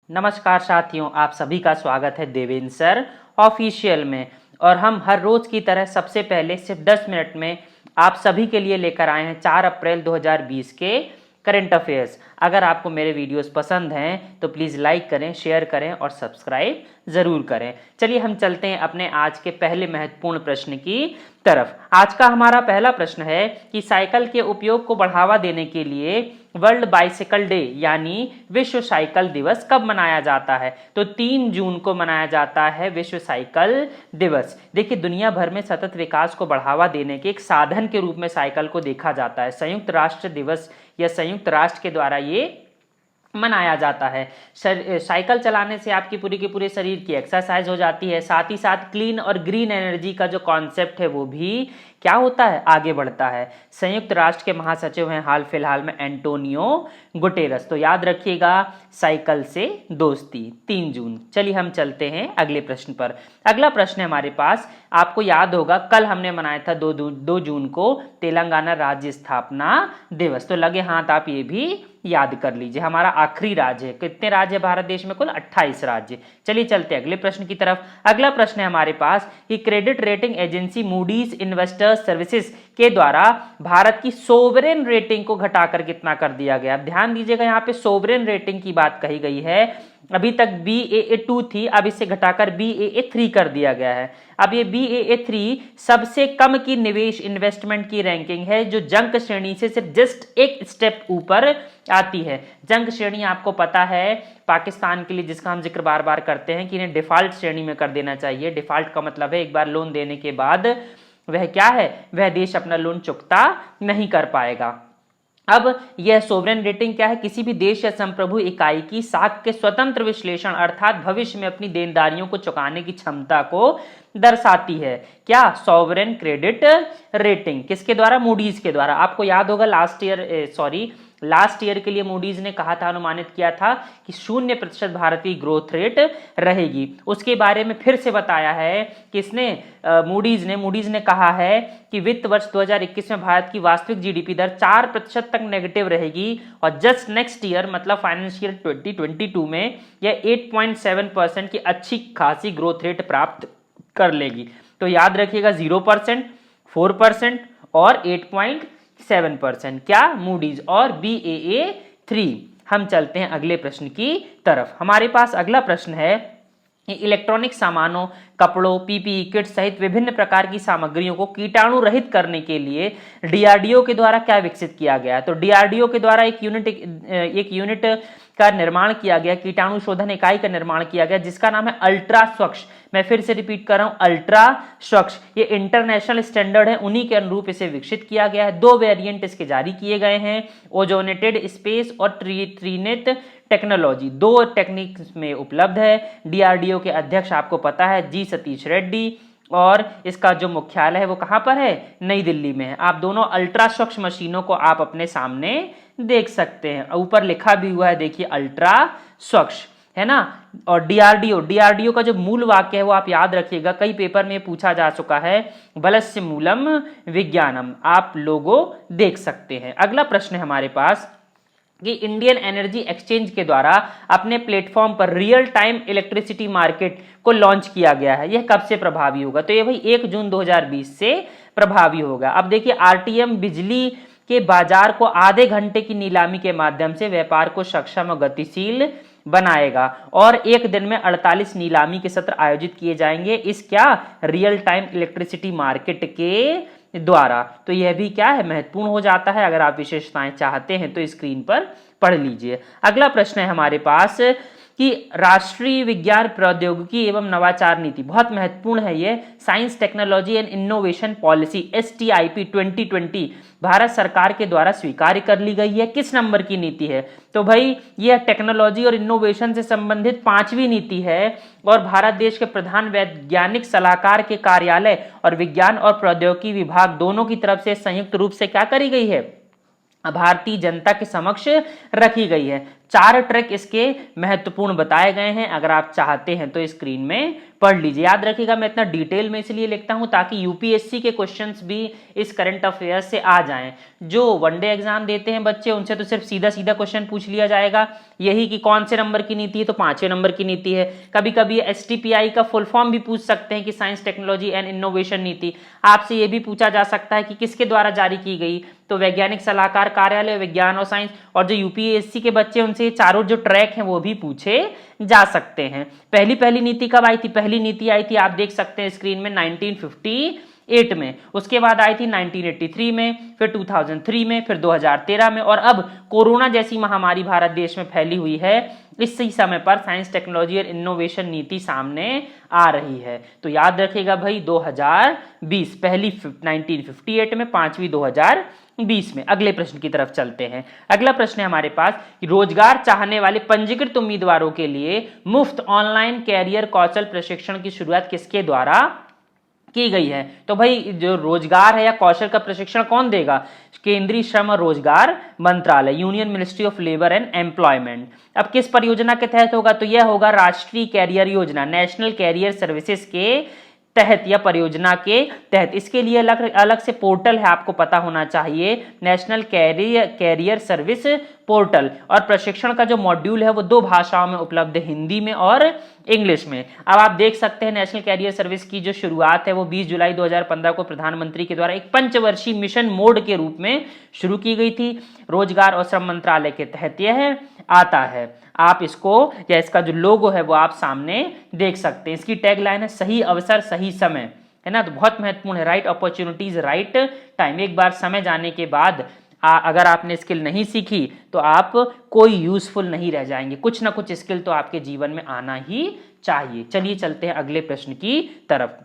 नमस्कार साथियों, आप सभी का स्वागत है देवेंद्र सर ऑफिशियल में। और हम हर रोज की तरह सबसे पहले सिर्फ 10 मिनट में आप सभी के लिए लेकर आए हैं 4 अप्रैल 2020 के करंट अफेयर्स। अगर आपको मेरे वीडियोस पसंद हैं तो प्लीज़ लाइक करें, शेयर करें और सब्सक्राइब ज़रूर करें। चलिए हम चलते हैं अपने आज के पहले महत्वपूर्ण प्रश्न की तरफ। आज का हमारा पहला प्रश्न है कि साइकिल के उपयोग को बढ़ावा देने के लिए वर्ल्ड बाइसिकल डे यानी विश्व साइकिल दिवस कब मनाया जाता है? तो 3 जून को मनाया जाता है विश्व साइकिल दिवस। देखिए, दुनिया भर में सतत विकास को बढ़ावा देने के एक साधन के रूप में साइकिल को देखा जाता है। संयुक्त राष्ट्र दिवस या संयुक्त राष्ट्र के द्वारा ये मनाया जाता है। साइकिल चलाने से आपकी पूरी के पूरे शरीर की एक्सरसाइज हो जाती है, साथ ही साथ क्लीन और ग्रीन एनर्जी का जो कॉन्सेप्ट है वो भी क्या होता है, आगे बढ़ता है। संयुक्त राष्ट्र के महासचिव हैं हाल फिलहाल में एंटोनियो गुटेरस। तो याद रखिएगा, साइकिल से दोस्ती 3 जून। चलिए हम चलते हैं अगले प्रश्न पर। अगला प्रश्न है हमारे पास, आपको याद होगा कल हमने मनाया था 2 जून को तेलंगाना राज्य स्थापना दिवस। तो लगे हाथ आप ये भी याद कर लीजिए। हमारा आखिरी राज्य है। कितने राज्य है भारत देश में? कुल 28 राज्य। चलिए चलते हैं अगले प्रश्न की तरफ। अगला प्रश्न है हमारे पास कि credit rating agency Moody's investors services के द्वारा भारत की सोवरेन रेटिंग को घटाकर कितना कर दिया गया? अब ध्यान दीजिएगा, यहाँ पे सोवरेन रेटिंग की बात कही गई है। अभी तक BAA2 थी, अब इसे घटाकर BAA3 कर दिया गया है। अब ये BAA3 सबसे कम की निवेश इन्वेस्टमेंट की रैंकिंग है, जो जंक श्रेणी से सिर्फ जस्ट एक स्टेप ऊपर आती है। जंक श्रेणी आपको पता है पाकिस्तान के लिए, जिसका हम जिक्र बार बार करते हैं कि इन्हें डिफॉल्ट श्रेणी में कर देना चाहिए। डिफॉल्ट का मतलब है एक बार लोन देने के बाद वह क्या है, वह देश अपना लोन चुकता नहीं कर पाएगा। अब यह सोवरेन रेटिंग क्या है? किसी भी देश या संप्रभु इकाई की साख के स्वतंत्र विश्लेषण अर्थात भविष्य में अपनी देनदारियों को चुकाने की क्षमता को दर्शाती है। क्या? Sovereign credit rating. किसके द्वारा? मूडीज के द्वारा। आपको याद होगा लास्ट ईयर के लिए मूडीज ने कहा था, अनुमानित किया था कि 0% भारत की ग्रोथ रेट रहेगी। उसके बारे में फिर से बताया है किसने? मूडीज ने कहा है कि वित्त वर्ष 2021 में भारत की वास्तविक जीडीपी दर 4% तक नेगेटिव रहेगी और जस्ट नेक्स्ट ईयर मतलब फाइनेंशियल 2022 में यह 8.7% की अच्छी खासी ग्रोथ रेट प्राप्त कर लेगी। तो याद रखिएगा 0%, 4% और 8.7%। क्या? मूडीज और BAA3। हम चलते हैं अगले प्रश्न की तरफ। हमारे पास अगला प्रश्न है, इलेक्ट्रॉनिक सामानों, कपड़ों, PPE किट सहित विभिन्न प्रकार की सामग्रियों को कीटाणु रहित करने के लिए DRDO के द्वारा क्या विकसित किया गया है? तो DRDO के द्वारा एक यूनिट का निर्माण किया गया, कीटाणु शोधन इकाई का निर्माण किया गया, जिसका नाम है अल्ट्रा स्वच्छ। मैं फिर से रिपीट कर रहा हूं, अल्ट्रा स्वच्छ। ये इंटरनेशनल स्टैंडर्ड है, उन्हीं के अनुरूप इसे विकसित किया गया है। 2 वेरिएंट इसके जारी किए गए हैं, ओजोनेटेड स्पेस और त्रिनेत टेक्नोलॉजी। 2 टेक्निक में उपलब्ध है। DRDO के अध्यक्ष आपको पता है G सतीश रेड्डी, और इसका जो मुख्यालय है वो कहां पर है? नई दिल्ली में है। आप दोनों अल्ट्रा स्वच्छ मशीनों को आप अपने सामने देख सकते हैं। ऊपर लिखा भी हुआ है, देखिए, अल्ट्रा स्वच्छ, है ना। और DRDO का जो मूल वाक्य है वो आप याद रखिएगा, कई पेपर में पूछा जा चुका है, बलस्य मूलम विज्ञानम। आप लोगों देख सकते हैं। अगला प्रश्न है हमारे पास कि इंडियन एनर्जी एक्सचेंज के द्वारा अपने प्लेटफॉर्म पर रियल टाइम इलेक्ट्रिसिटी मार्केट को लॉन्च किया गया है। यह कब से प्रभावी होगा? तो ये भाई 1 जून 2020 से प्रभावी होगा। अब देखिए, RTM बिजली के बाजार को आधे घंटे की नीलामी के माध्यम से व्यापार को सक्षम और गतिशील बनाएगा और एक दिन में 48 नीलामी के सत्र आयोजित किए जाएंगे इस क्या? रियल टाइम इलेक्ट्रिसिटी मार्केट के द्वारा। तो यह भी क्या है? महत्वपूर्ण हो जाता है। अगर आप विशेषताएं चाहते हैं तो स्क्रीन पर पढ़ लीजिए। अगला प्रश्न है हमारे पास कि राष्ट्रीय विज्ञान प्रौद्योगिकी एवं नवाचार नीति, बहुत महत्वपूर्ण है ये, science technology and innovation policy STIP 2020 Bharat सरकार के द्वारा स्वीकार कर ली गई है। किस नंबर की नीति है? तो भाई यह टेक्नोलॉजी और इनोवेशन से संबंधित 5वीं नीति है और भारत देश के प्रधान वैज्ञानिक सलाहकार के कार्यालय और विज्ञान और प्रौद्योगिकी विभाग दोनों की तरफ से संयुक्त रूप से क्या करी गई है? भारतीय जनता के समक्ष रखी गई है। 4 ट्रैक इसके महत्वपूर्ण बताए गए हैं, अगर आप चाहते हैं तो स्क्रीन में पढ़ लीजिए। याद रखिएगा मैं इतना डिटेल में इसलिए लिखता हूं ताकि यूपीएससी के क्वेश्चंस भी इस करंट अफेयर से आ जाएं। जो वनडे एग्जाम देते हैं बच्चे उनसे तो सिर्फ सीधा सीधा क्वेश्चन पूछ लिया जाएगा, यही कि कौन से नंबर की नीति है, तो 5वें नंबर की नीति है। कभी कभी एसटीपीआई का फुल फॉर्म भी पूछ सकते हैं कि साइंस टेक्नोलॉजी एंड इनोवेशन नीति। आपसे यह भी पूछा जा सकता है कि किसके द्वारा जारी की गई, तो वैज्ञानिक सलाहकार कार्यालय विज्ञान और साइंस। और जो यूपीएससी के बच्चे उनसे ये चारों जो ट्रैक हैं वो भी पूछे जा सकते हैं। पहली नीति कब आई थी? पहली नीति आई थी, आप देख सकते हैं स्क्रीन में, 1958 में। उसके बाद आई थी 1983 में, फिर 2003 में, फिर 2013 में, और अब कोरोना जैसी महामारी भारत देश में फैली हुई है, इसी समय पर साइंस टेक्नोलॉजी और इनोवेशन नीति सामने आ रही है। तो याद रखिएगा भाई 2020, पहली 1958 में, 5वीं 2020 में। अगले प्रश्न की तरफ चलते हैं। अगला प्रश्न है हमारे पास, रोजगार चाहने वाले पंजीकृत उम्मीदवारों के लिए मुफ्त ऑनलाइन कैरियर कौशल प्रशिक्षण की शुरुआत किसके द्वारा की गई है? तो भाई जो रोजगार है या कौशल का प्रशिक्षण कौन देगा? केंद्रीय श्रम और रोजगार मंत्रालय, union ministry of labour and employment. अब किस परियोजना के तहत होगा? तो यह होगा राष्ट्रीय कैरियर योजना, नेशनल कैरियर सर्विसेज के तहत या परियोजना के तहत। इसके लिए अलग से पोर्टल है, आपको पता होना चाहिए, नेशनल कैरियर सर्विस पोर्टल। और प्रशिक्षण का जो मॉड्यूल है वो 2 भाषाओं में उपलब्ध है, हिंदी में और इंग्लिश में। अब आप देख सकते हैं नेशनल कैरियर सर्विस की जो शुरुआत है वो 20 जुलाई 2015 को प्रधानमंत्री के द्वारा एक पंचवर्षीय मिशन मोड के रूप में शुरू की गई थी। रोजगार और श्रम मंत्रालय के तहत यह आता है। आप इसको या इसका जो लोगो है वो आप सामने देख सकते हैं। इसकी टैगलाइन है सही अवसर सही समय, है ना? तो बहुत महत्वपूर्ण है, राइट अपॉर्चुनिटीज राइट टाइम। एक बार समय जाने के बाद अगर आपने स्किल नहीं सीखी तो आप कोई यूजफुल नहीं रह जाएंगे। कुछ ना कुछ स्किल तो आपके जीवन में आना ही चाहिए। चलिए चलते हैं अगले प्रश्न की तरफ।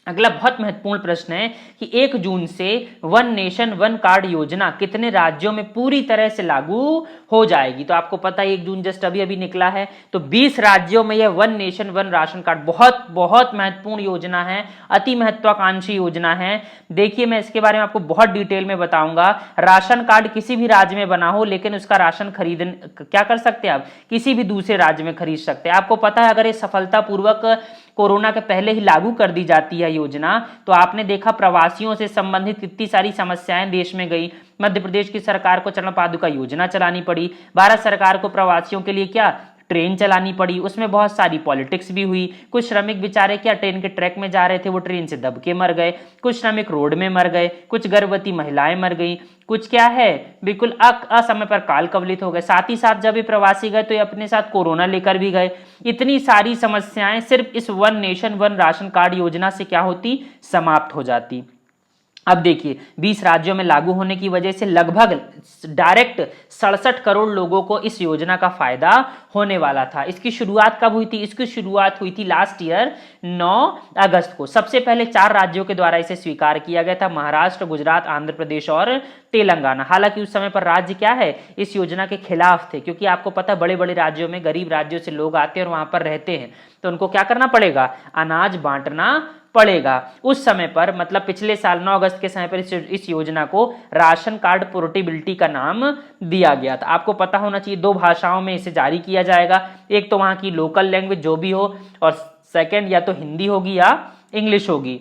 अगला बहुत महत्वपूर्ण प्रश्न है कि 1 जून से वन नेशन वन कार्ड योजना कितने राज्यों में पूरी तरह से लागू हो जाएगी? तो आपको पता है 1 जून जस्ट अभी अभी निकला है, तो 20 राज्यों में यह one nation one ration card बहुत बहुत महत्वपूर्ण योजना है, अति महत्वाकांक्षी योजना है। देखिए मैं इसके बारे में आपको बहुत डिटेल में बताऊंगा। राशन कार्ड किसी भी राज्य में बना हो, लेकिन उसका राशन क्या कर सकते हैं आप? किसी भी दूसरे राज्य में खरीद सकते हैं। आपको पता है अगर ये सफलतापूर्वक कोरोना के पहले ही लागू कर दी जाती है योजना, तो आपने देखा प्रवासियों से संबंधित कितनी सारी समस्याएं देश में गई। मध्य प्रदेश की सरकार को चरण पादुका योजना चलानी पड़ी, भारत सरकार को प्रवासियों के लिए क्या ट्रेन चलानी पड़ी, उसमें बहुत सारी पॉलिटिक्स भी हुई। कुछ श्रमिक बेचारे क्या ट्रेन के ट्रैक में जा रहे थे, वो ट्रेन से दब के मर गए, कुछ श्रमिक रोड में मर गए, कुछ गर्भवती महिलाएं मर गई, कुछ क्या है बिल्कुल असमय पर काल कवलित हो गए। साथ ही साथ जब ये प्रवासी गए तो ये अपने साथ कोरोना लेकर भी गए। इतनी सारी समस्याएं सिर्फ इस one nation one ration card योजना से क्या होती? समाप्त हो जाती। अब देखिए 20 राज्यों में लागू होने की वजह से लगभग डायरेक्ट 67 करोड़ लोगों को इस योजना का फायदा होने वाला था। इसकी शुरुआत कब हुई थी? इसकी शुरुआत हुई थी लास्ट ईयर 9 अगस्त को। सबसे पहले 4 राज्यों के द्वारा इसे स्वीकार किया गया था, महाराष्ट्र, गुजरात, आंध्र प्रदेश और तेलंगाना। हालांकि उस समय पर राज्य क्या है इस योजना के खिलाफ थे, क्योंकि आपको पता बड़े बड़े राज्यों में गरीब राज्यों से लोग आते हैं और वहां पर रहते हैं, तो उनको क्या करना पड़ेगा? अनाज बांटना पड़ेगा। उस समय पर मतलब पिछले साल 9 अगस्त के समय पर इस योजना को राशन कार्ड पोर्टेबिलिटी का नाम दिया गया था। आपको पता होना चाहिए 2 भाषाओं में इसे जारी किया जाएगा, एक तो वहां की लोकल लैंग्वेज जो भी हो, और सेकंड या तो हिंदी होगी या इंग्लिश होगी।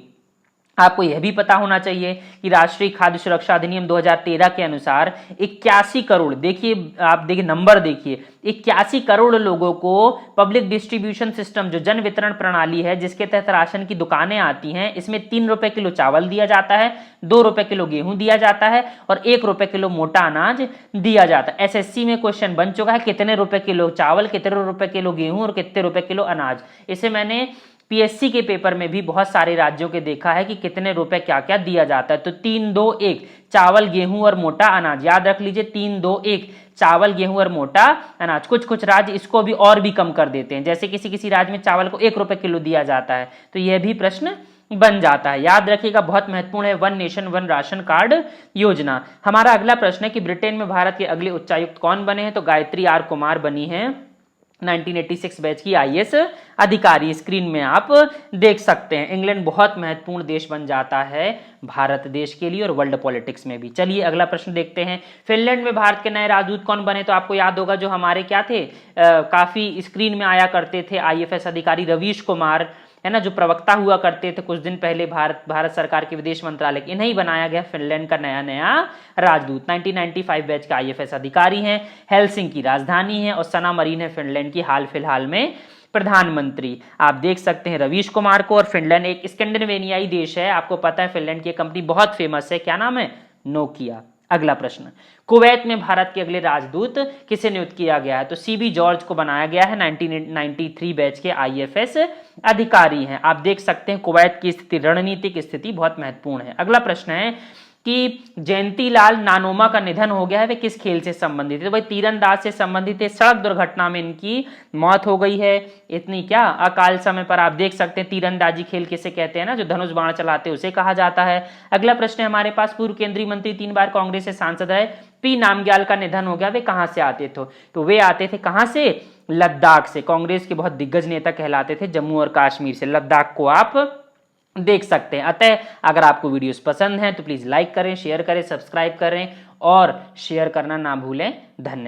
आपको यह भी पता होना चाहिए कि राष्ट्रीय खाद्य सुरक्षा अधिनियम 2013 के अनुसार 81 करोड़, देखिए आप देखिए नंबर देखिए, 81 करोड़ लोगों को पब्लिक डिस्ट्रीब्यूशन सिस्टम जो जन वितरण प्रणाली है जिसके तहत राशन की दुकानें आती हैं, इसमें 3 रुपए किलो चावल दिया जाता है, 2 रुपए किलो गेहूं दिया जाता है और 1 रुपए किलो मोटा अनाज दिया जाता है। एसएससी में क्वेश्चन बन चुका है कितने रुपए किलो चावल, कितने रुपए किलो गेहूं और कितने रुपए किलो अनाज। इसे मैंने पीएससी के पेपर में भी बहुत सारे राज्यों के देखा है कि कितने रुपए क्या क्या दिया जाता है। तो 3-2-1 चावल गेहूं और मोटा अनाज, याद रख लीजिए 3-2-1 चावल गेहूं और मोटा अनाज। कुछ कुछ राज्य इसको भी और भी कम कर देते हैं, जैसे किसी किसी राज्य में चावल को 1 रुपए किलो दिया जाता है, तो यह भी प्रश्न बन जाता है। याद रखिएगा बहुत महत्वपूर्ण है one nation one ration card योजना। हमारा अगला प्रश्न है कि ब्रिटेन में भारत के अगले उच्चायुक्त कौन बने हैं? तो गायत्री आर कुमार बनी है 1986 बैच की आईएएस अधिकारी, स्क्रीन में आप देख सकते हैं। इंग्लैंड बहुत महत्वपूर्ण देश बन जाता है भारत देश के लिए और वर्ल्ड पॉलिटिक्स में भी। चलिए अगला प्रश्न देखते हैं। फिनलैंड में भारत के नए राजदूत कौन बने? तो आपको याद होगा जो हमारे क्या थे, काफी स्क्रीन में आया करते थे आईएफएस अधिकारी रवीश कुमार, है ना, जो प्रवक्ता हुआ करते थे कुछ दिन पहले भारत सरकार के विदेश मंत्रालय, इन्हें बनाया गया फिनलैंड का नया राजदूत। 1995 बैच का आईएफएस अधिकारी हैं। हेलसिंकी की राजधानी है और सना मरीन है फिनलैंड की हाल फिलहाल में प्रधानमंत्री। आप देख सकते हैं रवीश कुमार को। और फिनलैंड एक स्कैंडिनेवियाई देश है, आपको पता है फिनलैंड की कंपनी बहुत फेमस है, क्या नाम है? नोकिया। अगला प्रश्न, कुवैत में भारत के अगले राजदूत किसे नियुक्त किया गया है? तो सीबी जॉर्ज को बनाया गया है। 1993 बैच के आईएफएस अधिकारी हैं। आप देख सकते हैं कुवैत की स्थिति, रणनीतिक स्थिति बहुत महत्वपूर्ण है। अगला प्रश्न है कि जयंतीलाल नानोमा का निधन हो गया है, वे किस खेल से संबंधित है? तो भाई तीरंदाज से संबंधित है। सड़क दुर्घटना में इनकी मौत हो गई है। इतनी क्या अकाल समय पर। आप देख सकते हैं तीरंदाजी खेल किसे कहते हैं ना, जो धनुष बाण चलाते हैं उसे कहा जाता है। अगला प्रश्न है हमारे पास, पूर्व केंद्रीय मंत्री 3 बार कांग्रेस से सांसद रहे पी नामग्याल का निधन हो गया, वे कहां से आते थे? तो वे आते थे कहां से? लद्दाख से। कांग्रेस के बहुत दिग्गज नेता कहलाते थे जम्मू और कश्मीर से। लद्दाख को आप देख सकते हैं। अतः अगर आपको वीडियोस पसंद हैं तो प्लीज लाइक करें, शेयर करें, सब्सक्राइब करें और शेयर करना ना भूलें। धन्यवाद।